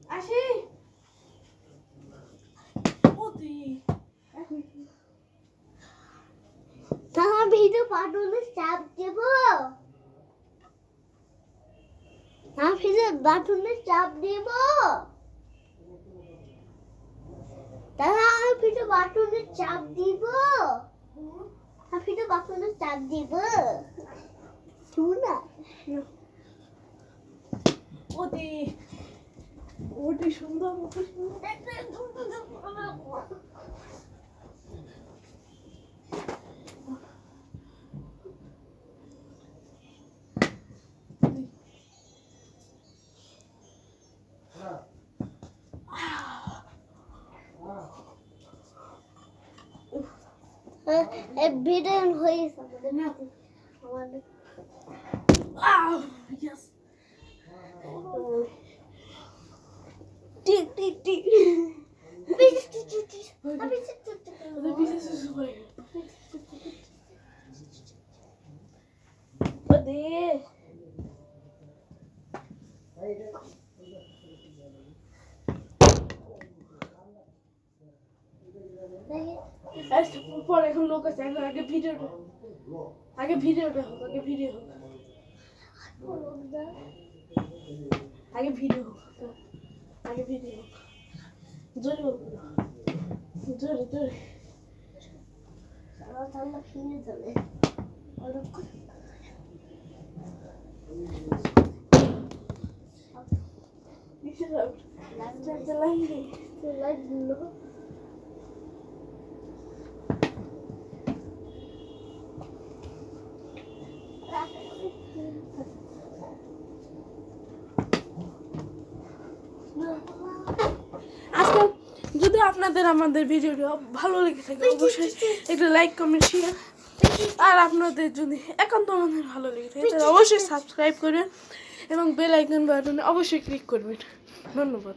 আসি তোমার ভিডিও পাঠানো চাপ দেব আমার ভিডিও পাঠানো চাপ দেব দাদা আমার ভিডিও পাঠানো চাপ দিব আমার ভিডিও পাঠানো চাপ দিব শুনা ওটি সুন্দর ভিডিও হয়েছে আমাদের yes tik tik tik পরে এখন লোক আছে আগে ভিডিওটা হোক আগে ভিডিও হোক আগে ভিডিও হোক আগে ভিডিও হোক জোরে হোক জোরে জোরে ঠান্ডা ফিরে যাবে আজকাল যদি আপনাদের আমাদের ভিডিওটা ভালো লেগে থাকে অবশ্যই একটা লাইক কমেন্ট শেয়ার আর আপনাদের যদি একান্ত আমাদের ভালো লেগে থাকে তাহলে অবশ্যই সাবস্ক্রাইব করবেন এবং বেল আইকন বাটনে অবশ্যই ক্লিক করবেন ধন্যবাদ।